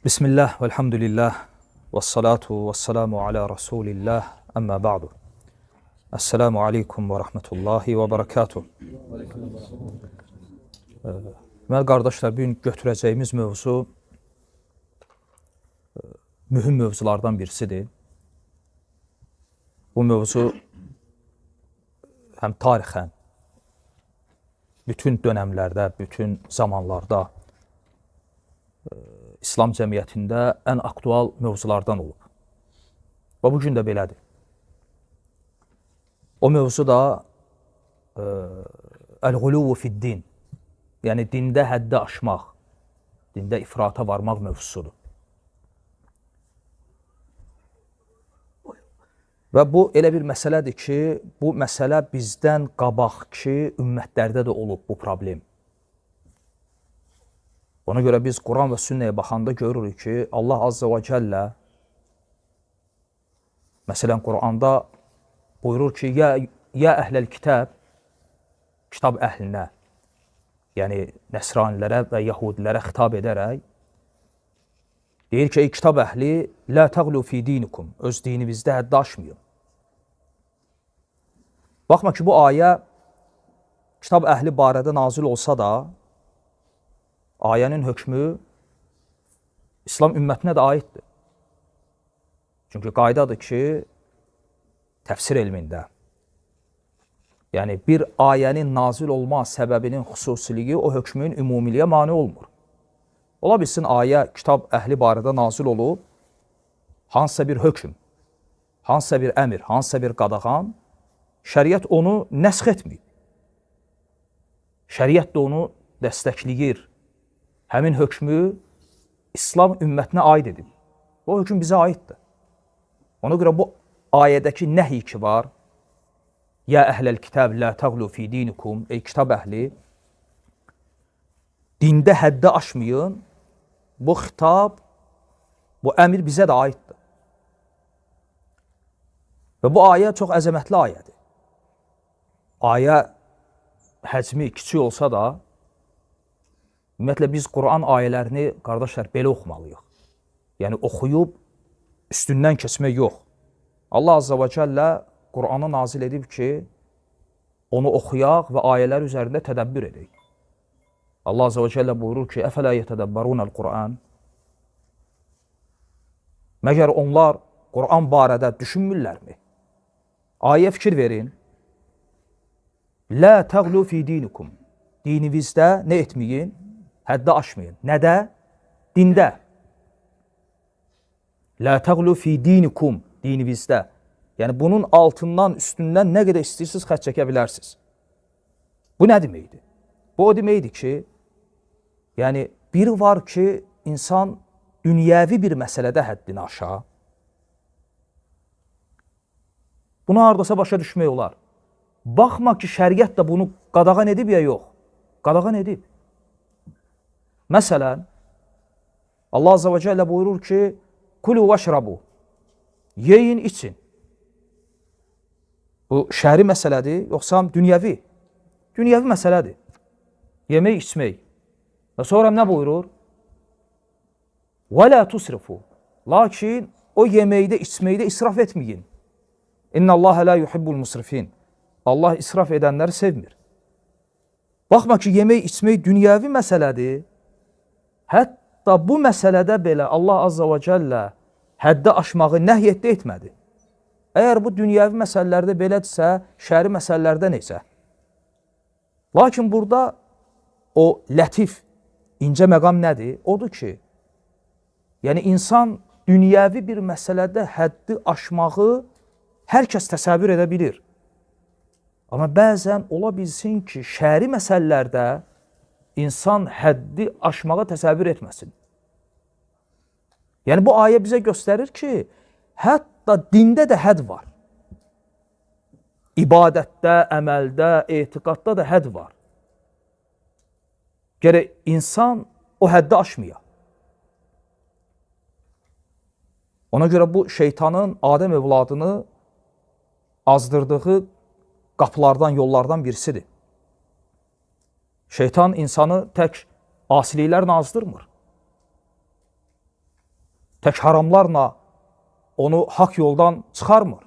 Bismillah, velhamdülillah, ve salatu ve selamu ala Resulillah, amma ba'du. Esselamu aleykum ve rahmetullahi ve berekatuhu. Deməli, qardaşlar, bugün götürəcəyimiz mövzu mühüm mövzulardan birisidir. Bu mövzu həm tarixən, bütün dönəmlərdə, bütün zamanlarda İslam cəmiyyətində ən aktual mövzulardan olub. Və bugün də belədir. O mövzu da əl-ğuluvu fid-din, yəni dində həddi aşmaq, dində ifrata varmaq mövzusudur. Və bu elə bir məsələdir ki, bu məsələ bizdən qabaqki ümmətlərdə də olub bu problem. Ona görə biz Quran və sünnəyə baxanda görürük ki, Allah Azze və Cəllə, məsələn, Quranda buyurur ki, ya əhləl kitab, kitab əhlinə, yəni nəsranilərə və yahudilərə xitab edərək, deyir ki, ey kitab əhli, lə təğlu fi dinikum, öz dininizdə həddi aşmayın. Baxma ki, bu ayə kitab əhli barədə nazil olsa da, ayənin hökmü İslam ümmətinə də aiddir. Çünki qaydadır ki, təfsir elmində, yəni bir ayənin nazil olma səbəbinin xüsusiliyi o hökmün ümumiliyə mane olmur. Ola bilsin, ayə kitab əhli barədə nazil olub, hansısa bir hökm, hansısa bir əmr, hansısa bir qadağan, şəriət onu nəsx etməyib. Şəriət də onu dəstəkləyir. Həmin hökmü İslam ümmətinə aid edib. O hökm bizə aiddir. Ona görə bu ayədəki nəhi ki var, ya əhləl kitab, lə təğlu fi dinikum, ey kitab əhli, dində həddi aşmayın, bu xitab, bu əmr bizə də aiddir. Və bu ayə çox əzəmətli ayədir. Ayə həcmi kiçik olsa da, ümumiyyətlə, biz Quran ayələrini, qardaşlar, belə oxumalıyıq. Yəni, oxuyub, üstündən keçmək yox. Allah Azze və Cəllə Quranı nazil edib ki, onu oxuyaq və ayələr üzərində tədəbbür edək. Allah Azze və Cəllə buyurur ki, əfələ yətədəbbərunəl Quran. Məgər onlar Quran barədə düşünmürlərmi? Ayə fikir verin. Lə təğlu fi dinikum. Dininizdə nə etməyin? Həddi aşmayın. Nədə? Dində. Lə təğlu fi dinikum, dininizdə. Yəni, bunun altından, üstündən nə qədər istəyirsiniz, xət çəkə bilərsiniz. Bu nə deməkdir? Bu o deməkdir ki, yəni, biri var ki, insan dünyəvi bir məsələdə həddini aşa. Bunu haradasa başa düşmək olar. Baxma ki, şəriət də bunu qadağan edib ya yox. Qadağan edib. Məsələn, Allah Azze və Cəllə buyurur ki, kulu vəşrabu, yeyin, için. Bu şəri məsələdir, yoxsa dünyəvi? Dünyəvi məsələdir. Yemək, içmək. Və sonra nə buyurur? Və lə tusrifu. Lakin o yeməkdə, içməkdə israf etməyin. İnna Allaha la yuhibbul musrifin. Allah israf edənləri sevmir. Baxma ki, yemək, içmək dünyəvi məsələdir. Hətta bu məsələdə belə Allah Azze və Cəllə həddi aşmağı nəhiyyətdə etmədi. Əgər bu dünyəvi məsələlərdə belədirsə, şəri məsələlərdə necə? Lakin burada o lətif, incə məqam nədir? Odur ki, yəni insan dünyəvi bir məsələdə həddi aşmağı hər kəs təsəvvür edə bilir. Amma bəzən ola bilsin ki, şəri məsələlərdə insan həddi aşmağa təsəvvür etməsin. Yəni, bu ayə bizə göstərir ki, hətta dində də hədd var. İbadətdə, əməldə, etiqadda da hədd var. Gərək insan o həddi aşmaya. Ona görə bu şeytanın Adəm övladını azdırdığı qapılardan, yollardan birisidir. Şeytan insanı tək asiliklərlə azdırmır. tək haramlarla onu haqq yoldan çıxarmır.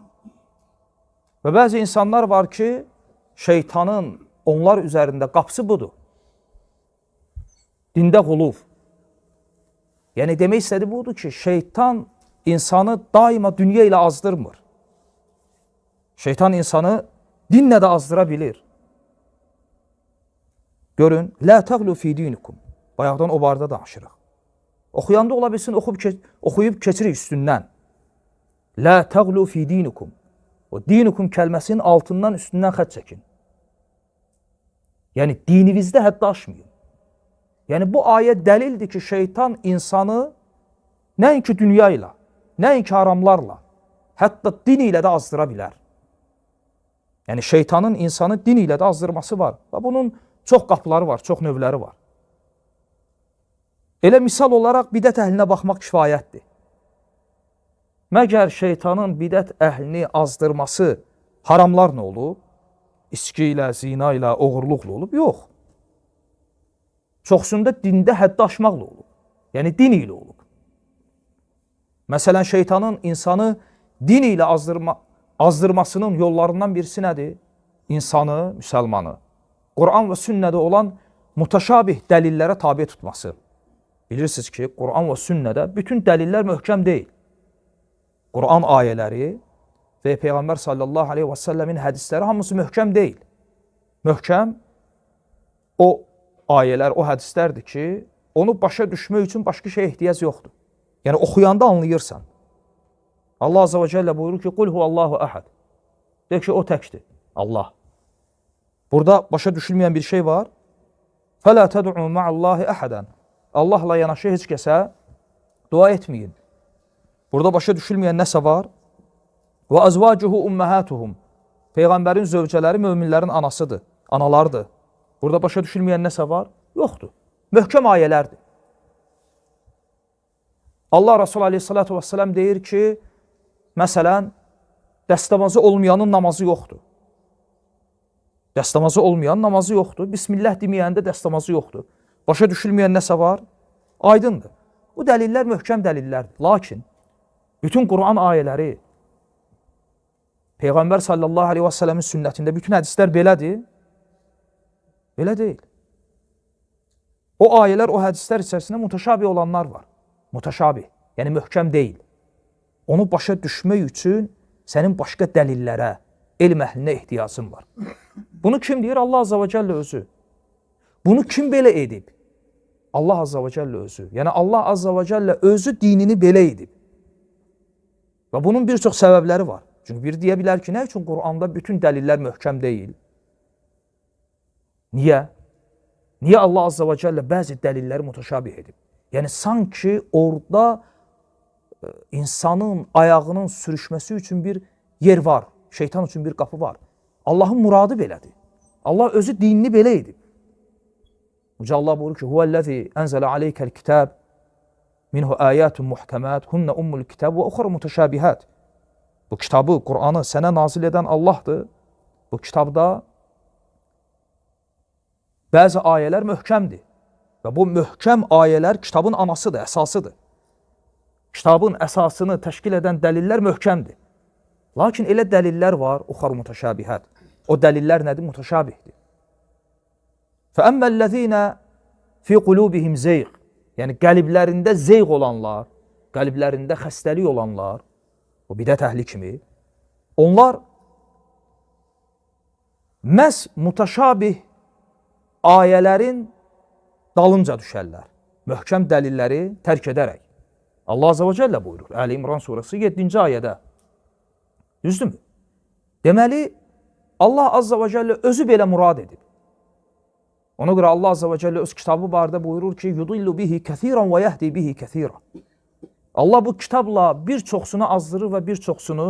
Və bəzi insanlar var ki, şeytanın onlar üzərində qapısı budur. Dində quluf. Yəni demək istədi budur ki, şeytan insanı daima dünya ilə azdırmır. Şeytan insanı dinlə də azdıra bilir. Görün, la təğlu fi dinikum. Bayaqdan o barədə danışırıq. Oxuyanda ola bilsin, oxuyub keçirik üstündən. La təğlu fi dinikum. O dinikum kəlməsinin altından üstündən xət çəkin. Yəni dininizdə hədd aşmayın. Yəni bu ayə dəlildir ki, şeytan insanı nəinki dünya ilə, nəinki haramlarla, hətta din ilə də azdıra bilər. Yəni şeytanın insanı din ilə də azdırması var. Və bunun çox qapıları var, çox növləri var. Elə misal olaraq bidət əhlinə baxmaq kifayətdir. Məgər şeytanın bidət əhlini azdırması haramlar nə olub? İçki ilə, zina ilə, oğurluqla olub? Yox. Çoxsunda dində həddi aşmaqla olub. Yəni din ilə olub. Məsələn, şeytanın insanı din ilə azdırmasının yollarından birisi nədir? İnsanı, müsəlmanı, Quran və sünnədə olan mutaşabih dəlillərə tabi tutması. Bilirsiniz ki, Quran və sünnədə bütün dəlillər möhkəm deyil. Quran ayələri və Peyğəmbər sallallahu aleyhi və səlləmin hədisləri hamısı möhkəm deyil. Möhkəm o ayələr, o hədislərdir ki, onu başa düşmək üçün başqa şeyə ehtiyac yoxdur. Yəni oxuyanda anlayırsan. Allah azze və cəllə buyurur ki, qul huvallahu əhəd. Deyək ki, o təkdir. Allah. Burada başa düşülməyən bir şey var. Fələ təd'u ma'allahi əhədən. Allahla yanaşı heç kəsə dua etməyin. Burada başa düşülməyən nəsə var? Və azvacuhu umməhatuhum. Peyğəmbərin zövcələri möminlərin anasıdır, analardır. Burada başa düşülməyən nəsə var? Yoxdur. Möhkəm ayələrdir. Allah Resulü aleyhissalatu vesselam deyir ki, məsələn, dəstəmazı olmayanın namazı yoxdur. Dəstəmazı olmayan namazı yoxdur. Bismillah deməyəndə dəstəmazı yoxdur. Başa düşülməyən nəsə var? Aydındır. Bu dəlillər möhkəm dəlillərdir. Lakin, bütün Quran ayələri, Peyğəmbər sallallahu aleyhi və səlləmin sünnətində bütün hədislər belədir. Belə deyil. O ayələr, o hədislər içərisində mutaşabih olanlar var. Mutaşabih, yəni möhkəm deyil. Onu başa düşmək üçün sənin başqa dəlillərə, elm əhlinə ehtiyacın var. Bunu kim deyir? Allah azze və cəllə özü. Bunu kim belə edib? Allah azze və cəllə özü. Yəni Allah azze və cəllə özü dinini belə edib. Və bunun bir çox səbəbləri var. Çünki biri deyə bilər ki, nə üçün Quranda bütün dəlillər möhkəm deyil? Niyə? Niyə Allah azze və cəllə bəzi dəlilləri mutaşabih edib? Yəni sanki orada insanın ayağının sürüşməsi üçün bir yer var. Şeytan üçün bir qapı var. Allahın muradı belədir. Allah özü dinini belə edib. Uca Allah buyurur ki, huvəl-ləzi ənzələ aleykəl kitab minhu ayətun muhkəmət hunnə ummul kitab və uxra mutaşabihət. Bu kitabı, Qur'anı sənə nazil edən Allahdır. Bu kitabda bəzi ayələr möhkəmdir. Və bu möhkəm ayələr kitabın anasıdır, əsasıdır. Kitabın əsasını təşkil edən dəlillər möhkəmdir. Lakin elə dəlillər var, uxar mutaşabihət. O dəlillər nədir? Mutaşabihdir. Fəəmməl-ləzīnə fi qulubihim zeyq. Yəni qəliblərində zeyq olanlar, qəliblərində xəstəlik olanlar, o bidət əhli kimi, onlar məhz mutaşabih ayələrin dalınca düşərlər. Möhkəm dəlilləri tərk edərək. Allah azze və cəllə buyurur. Əli İmran surası 7-ci ayədə. Düzdürmü? Deməli, Allah azze və cəllə özü belə murad edib. Ona görə Allah azze və cəllə öz kitabı barədə buyurur ki, yudillu bihi kəsiran və yəhdi bihi kəsiran. Allah bu kitabla bir çoxsunu azdırır və bir çoxsunu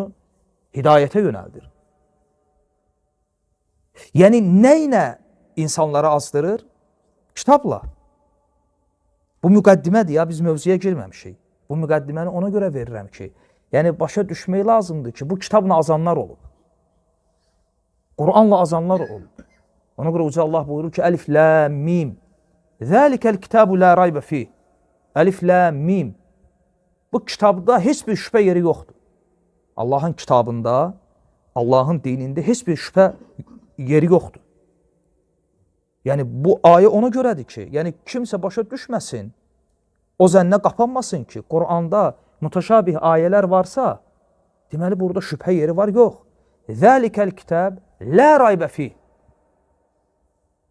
hidayətə yönəldir. Yəni, nə ilə insanları azdırır? Kitabla. Bu müqəddimədir ya, biz mövzuya girməmişik. Bu müqəddiməni ona görə verirəm ki, yəni başa düşmək lazımdır ki, bu kitabla azanlar olub. Qur'anla azanlar olub. Ona görə Uca Allah buyurur ki, Əlif, Lə, Mim. Zəlikəl kitabu lə raybə fi. Əlif, Lə, Mim. bu kitabda heç bir şübhə yeri yoxdur. Allahın kitabında, Allahın dinində heç bir şübhə yeri yoxdur. Yəni bu ayə ona görədir ki, yəni kimsə başa düşməsin, o zənnə qapanmasın ki, Quranda mütəşabih ayələr varsa, deməli burada şübhə yeri var, yox. Zəlikəl kitab la raybə fih.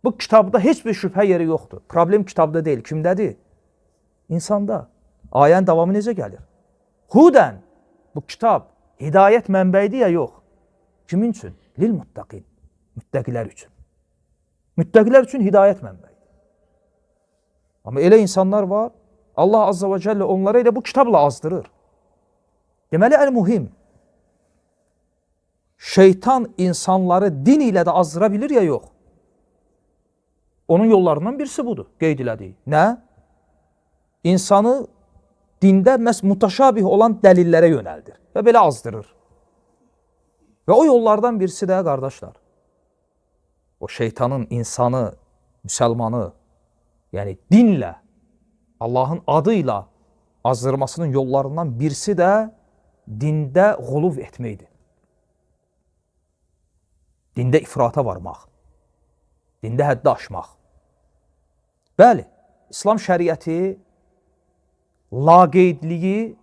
Bu kitabda heç bir şübhə yeri yoxdur. Problem kitabda deyil, kimdədir? İnsanda. Ayənin davamı necə gəlir? Hudən, bu kitab hidayət mənbəyidir ya, yox. Kimin üçün? Lil muttaqin. Müttəqilər üçün. Müttəqilər üçün hidayət mənbəyidir. Amma elə insanlar var, Allah Azza və Cəllə onları elə bu kitabla azdırır. Deməli, əl-mühim, şeytan insanları din ilə də azdıra bilir ya, yox. Onun yollarından birisi budur, qeyd elədiyi. Nə? İnsanı dində məhz mütəşabih olan dəlillərə yönəldir və belə azdırır. Və o yollardan birisi də, qardaşlar, o şeytanın insanı, müsəlmanı, yəni dinlə, Allahın adıyla azdırmasının yollarından birisi də dindəğuluv etməkdir. Dində ifrata varmaq, dində həddi aşmaq. Bəli, İslam şəriəti laqeydliyi,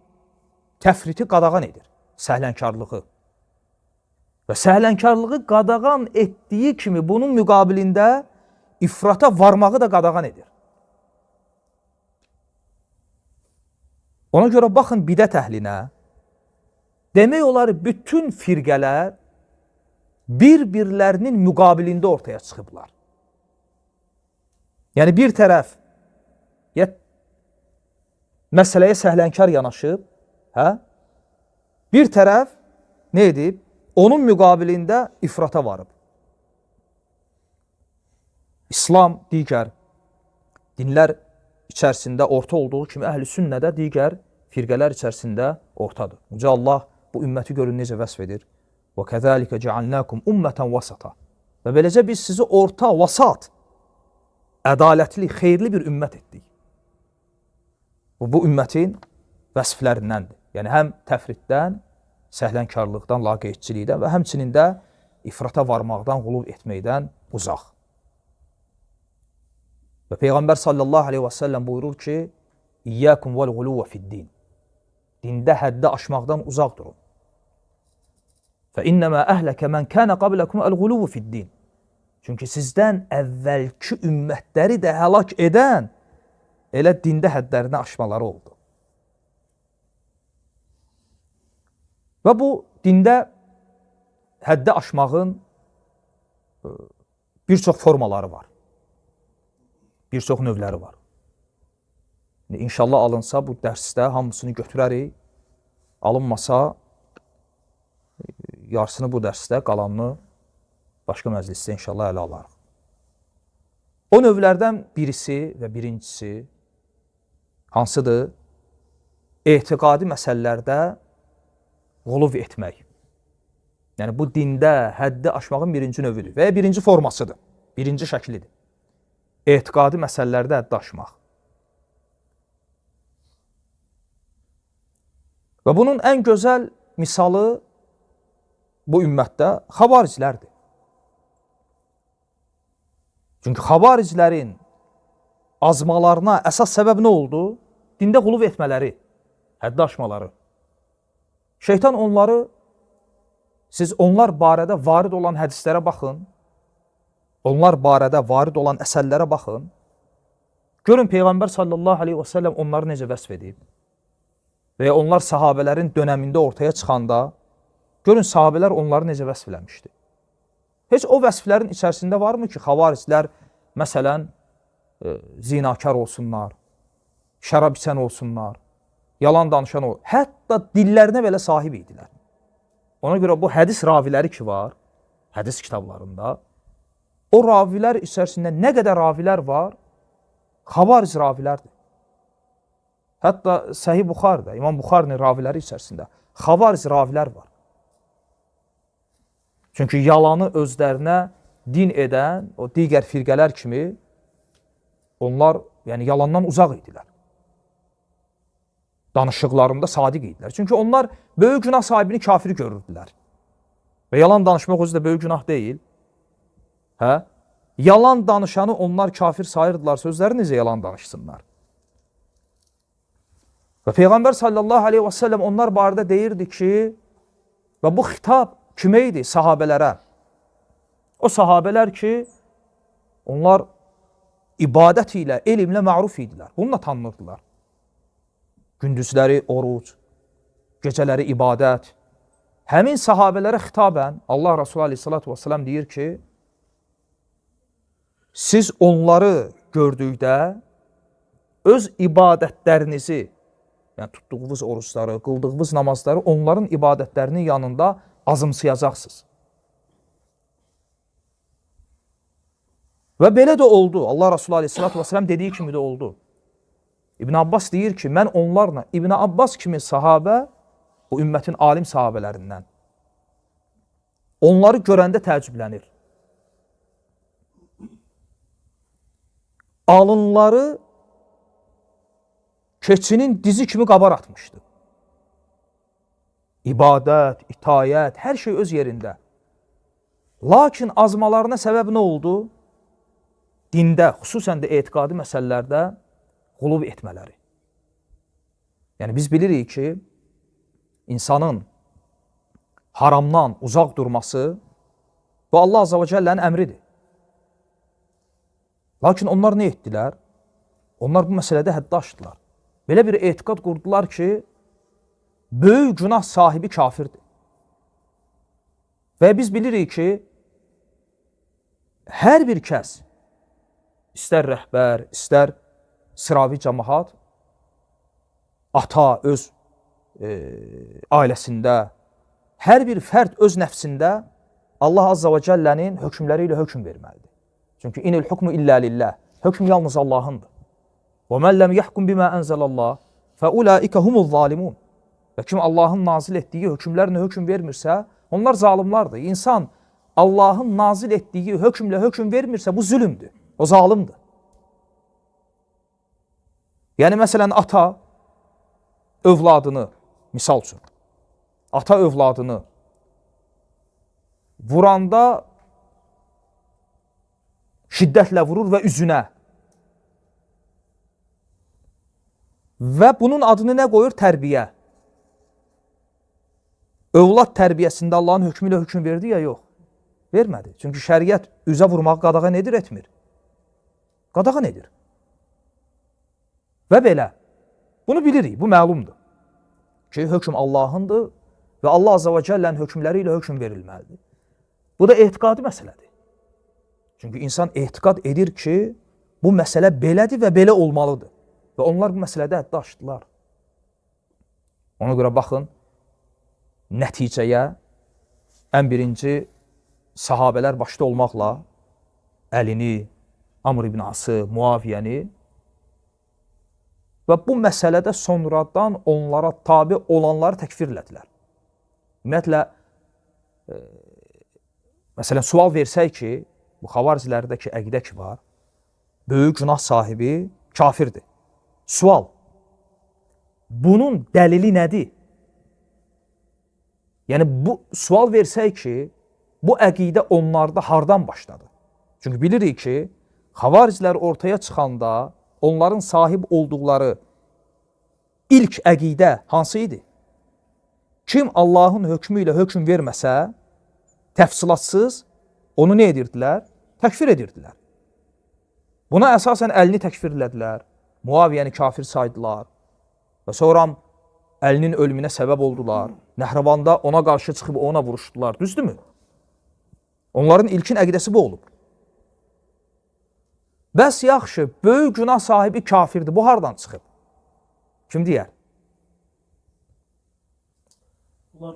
təfriti qadağan edir, səhlənkarlığı. Və səhlənkarlığı qadağan etdiyi kimi bunun müqabilində ifrata varmağı da qadağan edir. Ona görə baxın bidət əhlinə, demək olar bütün firqələr bir-birlərinin müqabilində ortaya çıxıblar. Yəni bir tərəf məsələyə səhlənkar yanaşıb, bir tərəf nə edib? Onun müqabilində ifrata varıb. İslam digər dinlər içərisində orta olduğu kimi əhl-i sünnədə digər firqələr içərisində ortadır. Yüce Allah bu ümməti görün necə vəsf edir. وَكَذَٰلِكَ جَعَلْنَاكُمْ أُمَّةً وَسَطًا. Və beləcə biz sizi orta, vasat, ədalətli, xeyirli bir ümmət etdik. Bu ümmətin vəsflərindəndir. Yəni həm təfriddən, səhlənkarlıqdan, laqeydçilikdən və həmçinin də ifrata varmaqdan, qulub etməkdən uzaq. Və Peyğəmbər sallallahu aleyhi və səlləm buyurur ki, İyyəkum vəl-quluvə fid-din. Dində həddi aşmaqdan uzaq durun. فَإِنَّمَا أَهْلَكَ مَنْ كَانَ قَبْلَكُمْ الْغُلُوُ فِي الدِّينِ. Çünki sizdən əvvəlki ümmətləri də həlak edən elə dində həddlərini aşmaları oldu. Və bu dində həddi aşmağın bir çox formaları var. Bir çox növləri var. İnşallah alınsa bu dərsdə hamısını götürərik. Alınmasa yarısını bu dərsdə, qalanını başqa məclisdə inşallah ələ alarıq. O növlərdən birisi və birincisi hansıdır? Etiqadi məsələlərdə quluv etmək. Yəni bu dində həddi aşmağın birinci növüdür və ya birinci formasıdır, birinci şəklidir. Etiqadi məsələlərdə həddi aşmaq. Və bunun ən gözəl misalı bu ümmətdə xavariclərdir. Çünki xavariclərin azmalarına əsas səbəb nə oldu? Dində qulub etmələri, həddi aşmaları. Şeytan onları, siz onlar barədə varid olan hədislərə baxın, onlar barədə varid olan əsərlərə baxın, görün Peyğəmbər sallallahu aleyhi və səlləm onları necə vəsf edib və ya onlar sahabələrin dönəmində ortaya çıxanda, görün sahabələr onları necə vəsf eləmişdi. Heç o vəsflərin içərisində varmı ki, xavariclər məsələn zinakar olsunlar, şərab içən olsunlar, yalan danışan olsunlar, hətta dillərinə belə sahib idilər. Ona görə bu hədis raviləri ki var, hədis kitablarında, o ravilər içərisində nə qədər ravilər var, xavaric ravilərdir. Hətta Səhih Buxarıda, İmam Buxarının raviləri içərisində xavaric ravilər var. Çünki yalanı özlərinə din edən o digər firqələr kimi onlar yəni yalandan uzaq idilər. danışıqlarında sadiq idilər. Çünki onlar böyük günah sahibini kafir görürdülər. Və yalan danışmaq özü də böyük günah deyil. Hə? Yalan danışanı onlar kafir sayırdılar, sözləri necə yalan danışsınlar? Və Peyğəmbər sallallahu aleyhi və səlləm onlar barədə deyirdi ki, və bu xitab kimə idi? Sahabələrə. O sahabələr ki, onlar ibadət ilə, elmlə məruf idilər. Bununla tanınırdılar. Gündüzləri oruc, gecələri ibadət. Həmin sahabələrə xitabən Allah Resulü aleyhissalatu vesselam deyir ki, siz onları gördükdə öz ibadətlərinizi, yəni tutduğunuz oruçları, qıldığınız namazları onların ibadətlərinin yanında azımsayacaqsınız. Və belə də oldu. Allah Resulü aleyhissalatu vesselam dediyi kimi də oldu. İbn Abbas deyir ki, mən onlarla, İbn Abbas kimi sahabə, bu ümmətin alim sahabələrindən, onları görəndə təəccüblənir. Alınları keçinin dizi kimi qabar atmışdı. İbadət, itayət, hər şey öz yerində. Lakin azmalarına səbəb nə oldu? Dində, xüsusən də etiqadi məsələlərdə qulub etmələri. Yəni biz bilirik ki, insanın haramdan uzaq durması bu Allah Azza və Cəllənin əmridir. Lakin onlar nə etdilər? Onlar bu məsələdə həddi aşdılar. Belə bir etiqad qurdular ki, böyük günah sahibi kafirdir. Və biz bilirik ki, hər bir kəs, istər rəhbər, istər sıravi cəmaat, ata öz ailəsində, hər bir fərd öz nəfsində Allah Azza və Cəllənin hökmləri ilə hökm verməlidir. Çünki inil hukmu illə lillah. Hökm yalnız Allahındır. Və mən ləm yəhkum bimə ənzəlallah fəulaikə humuz zalimun. Və kim Allahın nazil etdiyi hökmlərlə hökm vermirsə, onlar zalimlardır. İnsan Allahın nazil etdiyi hökmlə hökm vermirsə, bu zülümdür. O zalimdir. Yəni, məsələn, ata övladını, misal üçün, ata övladını vuranda şiddətlə vurur və üzünə. Və bunun adını nə qoyur? Tərbiyə. Övlad tərbiyəsində Allahın hökmü ilə hökm verdi ya, yox. Vermədi. Çünki şəriət üzə vurmağı qadağan edir, etmir. Qadağan edir. Və belə. Bunu bilirik, bu məlumdur. Ki, hökm Allahındır və Allah Azza və Cəllənin hökmləri ilə hökm verilməlidir. Bu da etiqadi məsələdir. Çünki insan etiqad edir ki, bu məsələ belədir və belə olmalıdır. Və onlar bu məsələdə həddi aşdılar. Ona görə baxın, nəticəyə ən birinci sahabələr başda olmaqla Əlini, Amr ibn Ası, Muaviyəni və bu məsələdə sonradan onlara tabi olanları təkfirlədilər. Ümumiyyətlə, məsələn, sual versək ki, bu xavaricilərdəki əqidə ki var, böyük günah sahibi kafirdir. Sual, bunun dəlili nədir? Yəni, bu sual versək ki, bu əqidə onlarda hardan başladı? Çünki bilirik ki, xavaricilər ortaya çıxanda onların sahib olduqları ilk əqidə hansı idi? Kim Allahın hökmü ilə hökm verməsə, təfsilatsız onu nə edirdilər? Təkfir edirdilər. Buna əsasən Əlini təkfirlədilər, Muaviyəni kafir saydılar və sonra Əlinin ölümünə səbəb oldular. Nəhrəvanda ona qarşı çıxıb ona vuruşdular. Düzdürmü? Onların ilkin əqidəsi bu olub. Bəs yaxşı, böyük günah sahibi kafirdir. Bu hardan çıxıb? Kim deyər? Bunlar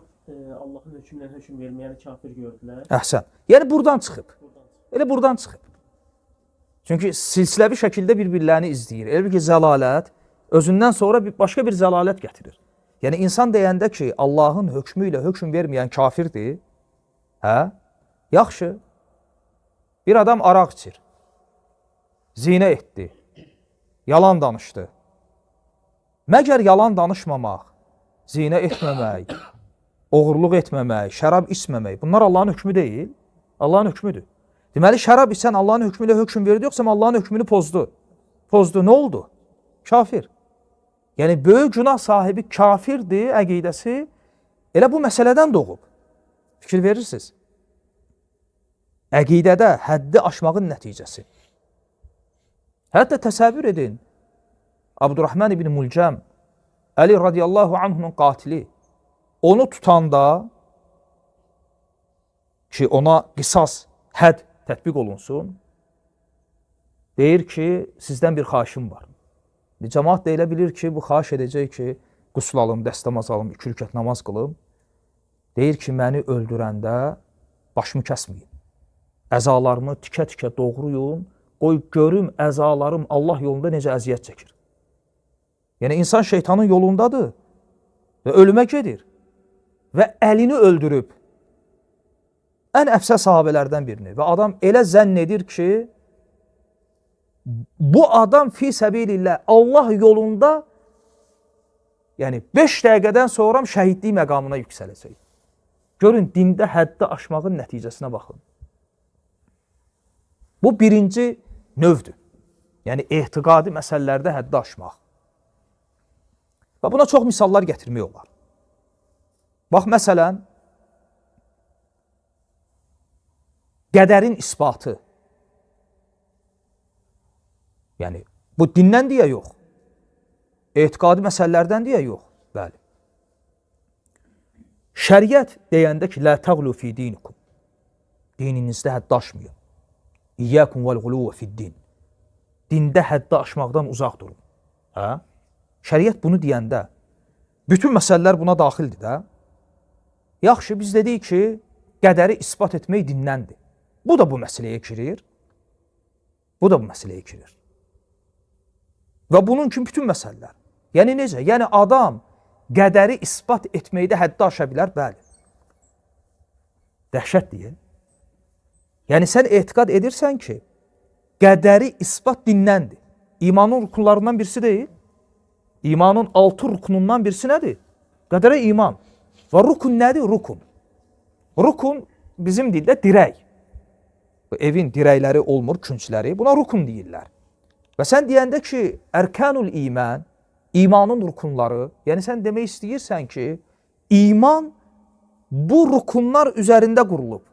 Allahın hökmünə hökm verməyəni kafir gördülər. Əhsən. Yəni buradan çıxıb. Elə buradan çıxıb. Çünki silsiləvi şəkildə bir-birlərini izləyir. Elə ki, zəlalət özündən sonra başqa bir zəlalət gətirir. Yəni, insan deyəndə ki, Allahın hökmü ilə hökm verməyən kafirdir, hə? Yaxşı, bir adam araq içir, zinə etdi, yalan danışdı, Məgər yalan danışmamaq, zinə etməmək, oğurluq etməmək, şərab içməmək, bunlar Allahın hökmü deyil. Allahın hökmüdür. Deməli, şərab içən Allahın hökmü ilə hökm verdi, yoxsa Allahın hökmünü pozdu. Pozdu, nə oldu? Kafir. Yəni, böyük günah sahibi kafirdir, əqidəsi elə bu məsələdən doğub. Fikir verirsiniz. Əqidədə həddi aşmağın nəticəsi. Hətta təsəvvür edin, Abdurrahman ibn Mulcəm, Əli radiyallahu anhunun qatili, onu tutanda ki, ona qisas, hədd tətbiq olunsun, deyir ki, sizdən bir xahişim var. Cəmaat da elə bilir ki, bu xahiş edəcək ki, qüsl alım, dəstəmaz alım, 2 rükət namaz qılım. Deyir ki, məni öldürəndə başımı kəsməyin. Əzalarımı tikə-tikə doğruyun, qoy görüm əzalarım Allah yolunda necə əziyyət çəkir. Yəni, insan şeytanın yolundadır və ölümə gedir və əlini öldürüb ən əfsəl sahabələrdən birini və adam elə zənn edir ki, bu adam fi səbilillah Allah yolunda yəni 5 dəqiqədən sonra şəhidlik məqamına yüksələcək. Görün, dində həddi aşmağın nəticəsinə baxın. Bu birinci növdür. Yəni, etiqadi məsələlərdə həddi aşmaq. Və buna çox misallar gətirmək olar. Bax, məsələn, qədərin isbatı. Yəni, bu dindən deyə yox. Etiqadi məsələlərdən deyə yox. Bəli. Şəriət deyəndə ki, lə təğlu fi dinikum. Dininizdə həddi aşmayın. İyyəkum vəl-ğuluvə fid-din. Dində həddi aşmaqdan uzaq durun. Hə? Şəriət bunu deyəndə, bütün məsələlər buna daxildir də. Yaxşı, biz dedik ki, qədəri isbat etmək dindəndir. Bu da bu məsələyə girir. Bu da bu məsələyə girir. Və bunun kimi bütün məsələlər. Yəni necə? Yəni adam qədəri isbat etməkdə həddi aşa bilər, bəli. Dəhşət deyil. Yəni sən etiqad edirsən ki, qədəri isbat dindəndir. İmanın rukunlarından birisi deyil. İmanın 6 rukunundan birisi nədir? Qədərə iman. Və rukun nədir? Rukun. Rukun bizim dildə dirək. Bu evin dirəkləri olmur, küncləri. Buna rukun deyirlər. Və sən deyəndə ki, ərkanul iman, imanın rukunları, yəni sən demək istəyirsən ki, iman bu rukunlar üzərində qurulub.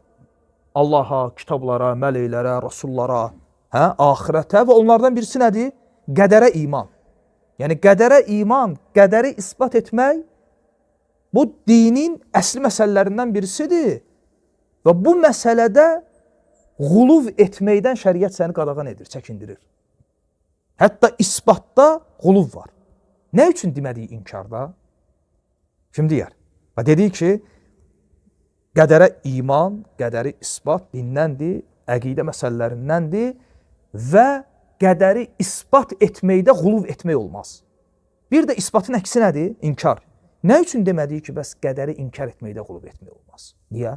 Allaha, kitablara, mələklərə, rasullara, axirətə və onlardan birisi nədir? Qədərə iman. Yəni qədərə iman, qədəri isbat etmək bu dinin əsli məsələlərindən birisidir. Və bu məsələdəğuluv etməkdən şəriət səni qadağan edir, çəkindirir. Hətta isbatda quluv var. Nə üçün demədiyi inkarda? Kim deyər? Və dedik ki, qədərə iman, qədəri isbat dindəndir, əqidə məsələlərindəndir və qədəri isbat etməkdə quluv etmək olmaz. Bir də isbatın əksi nədir? İnkar. Nə üçün demədik ki, bəs qədəri inkar etməkdə quluv etmək olmaz? Niyə?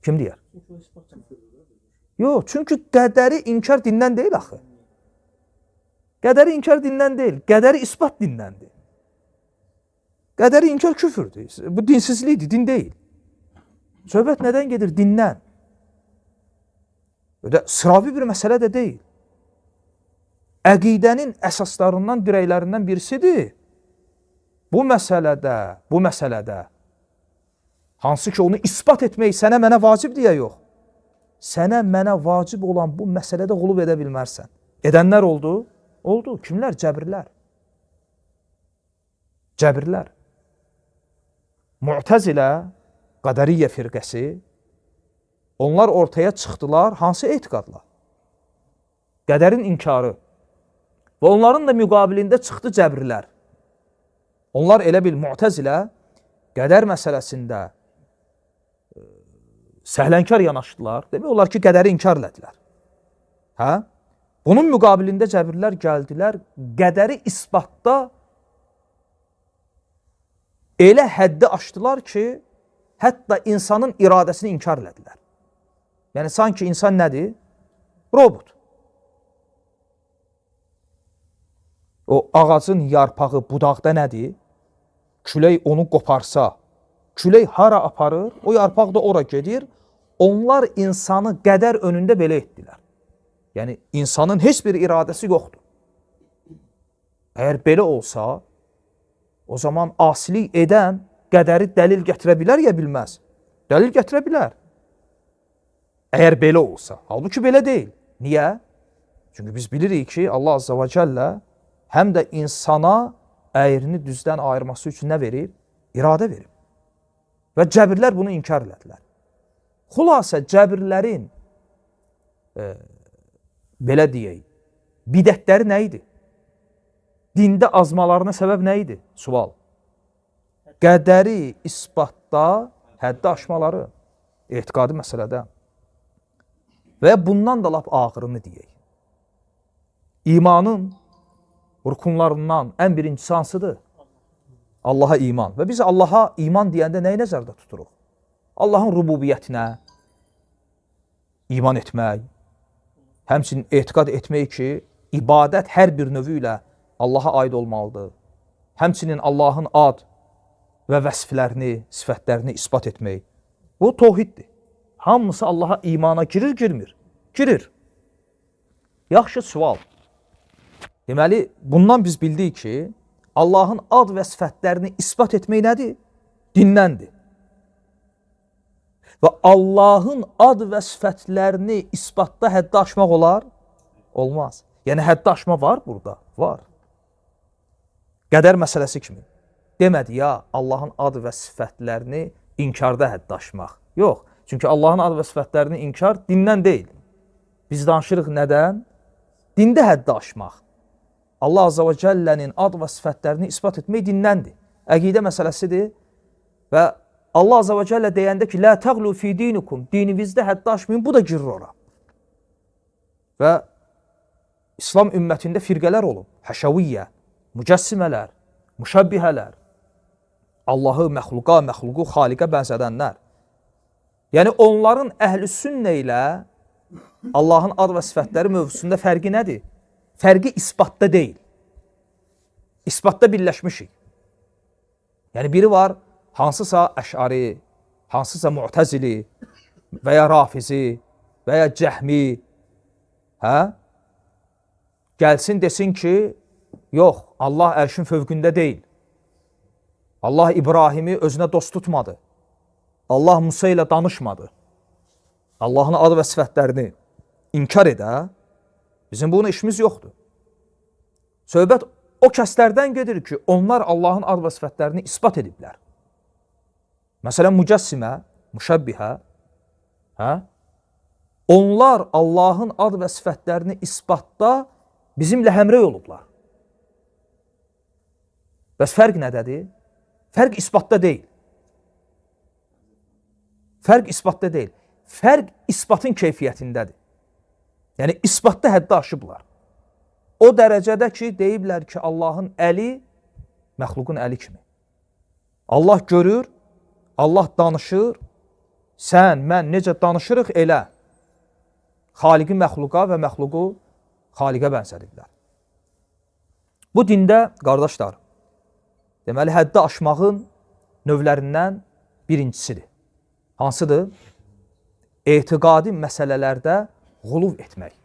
Kim deyər? Yox, çünki qədəri inkar dindən deyil axı. Qədəri inkar dindən deyil, qədəri isbat dindəndir. Qədəri inkar küfürdür. Bu dinsizlikdir, din deyil. Söhbət nədən gedir? Dindən. Sıravi bir məsələ də deyil. Əqidənin əsaslarından, dirəklərindən birisidir. Bu məsələdə hansı ki onu isbat etmək sənə mənə vacib deyə yox. Sənə mənə vacib olan bu məsələdə qulub edə bilmərsən. Edənlər oldu? Oldu. Kimlər? Cəbirlər. Cəbirlər. Mu'təzilə, Qədəriyyə firqəsi, onlar ortaya çıxdılar hansı etiqadla? Qədərin inkarı. Və onların da müqabilində çıxdı cəbrilər. Onlar elə bil Mu'təzilə qədər məsələsində səhlənkar yanaşdılar. Demək olar ki, qədəri inkar elədilər. Hə? Bunun müqabilində cəbirlər gəldilər, qədəri isbatda elə həddi aşdılar ki, hətta insanın iradəsini inkar elədilər. Yəni, sanki insan nədir? Robot. O ağacın yarpağı budaqda nədir? Külək onu qoparsa, külək hara aparır? O yarpaq da ora gedir. Onlar insanı qədər önündə belə etdilər. Yəni, insanın heç bir iradəsi yoxdur. Əgər belə olsa, o zaman asilik edən qədəri dəlil gətirə bilər ya bilməz. Dəlil gətirə bilər. Əgər belə olsa. Halbuki belə deyil. Niyə? Çünki biz bilirik ki, Allah Azza və Cəllə həm də insana əyrini düzdən ayırması üçün nə verib? İradə verib. Və cəbirlər bunu inkar elədilər. Xülasə, cəbirlərin belə deyək, bidətləri nə idi? Dində azmalarına səbəb nə idi? Sual. Qədəri isbatda həddi aşmaları, etiqadi məsələdə. Və bundan da lap ağırını deyək. İmanın rukunlarından ən birincisi hansıdır? Allaha iman. Və biz Allaha iman deyəndə nəyi nəzərdə tuturuq? Allahın rububiyyətinə iman etmək, həmçinin etiqad etmək ki, ibadət hər bir növü ilə Allaha aid olmalıdır. Həmçinin Allahın ad və vəsflərini, sifətlərini isbat etmək. Bu tohiddir. Hamısı Allaha imana girir, girmir? Girir. Yaxşı sual. Deməli, bundan biz bildik ki, Allahın ad və sifətlərini isbat etmək nədir? Dindəndir. Və Allahın ad və sifətlərini isbatda həddi aşmaq olar? Olmaz. Yəni, həddi aşma var burada? Var. Qədər məsələsi kimi. Demədi ya, Allahın ad və sifətlərini inkarda həddi aşmaq. Yox. Çünki Allahın ad və sifətlərini inkar dindən deyil. Biz danışırıq nədən? Dində həddi aşmaq. Allah Azza və Cəllənin ad və sifətlərini isbat etmək dindəndir. Əqidə məsələsidir. Və Allah Azza və Cəllə deyəndə ki, Lə təğlu fi dinikum, dininizdə həddi aşmayın, bu da girir ora. Və İslam ümmətində firqələr olub. Həşəviyyə, mücəssimələr, müşəbbihələr, Allahı məxluqa, məxluqu xaliqə bənzədənlər. Yəni, onların əhl-i sünnə ilə Allahın ad və sifətləri mövzusunda fərqi nədir? Fərqi isbatda deyil. İsbatda birləşmişik. Yəni, biri var, hansısa əşari, hansısa mu'təzili və ya rafizi və ya cəhmi, gəlsin desin ki, yox, Allah ərşin fövqündə deyil. Allah İbrahimi özünə dost tutmadı. Allah Musa ilə danışmadı. Allahın adı və sifətlərini inkar edə, bizim bunun işimiz yoxdur. Söhbət o kəslərdən gedir ki, onlar Allahın ad və sifətlərini isbat ediblər. Məsələn, mücəssimə, müşəbbihə, onlar Allahın ad və sifətlərini isbatda bizimlə həmrəy olublar. Bəs fərq nədədir? Fərq isbatda deyil. Fərq isbatda deyil. Fərq isbatın keyfiyyətindədir. Yəni, isbatda həddi aşıblar. O dərəcədə ki, deyiblər ki, Allahın əli məxluqun əli kimi. Allah görür, Allah danışır, sən, mən necə danışırıq elə. Xaliqi məxluqa və məxluqu xaliqə bənzədirlər. Bu dində, qardaşlar, deməli, həddi aşmağın növlərindən birincisidir. Hansıdır? Etiqadi məsələlərdəğuluv etmək.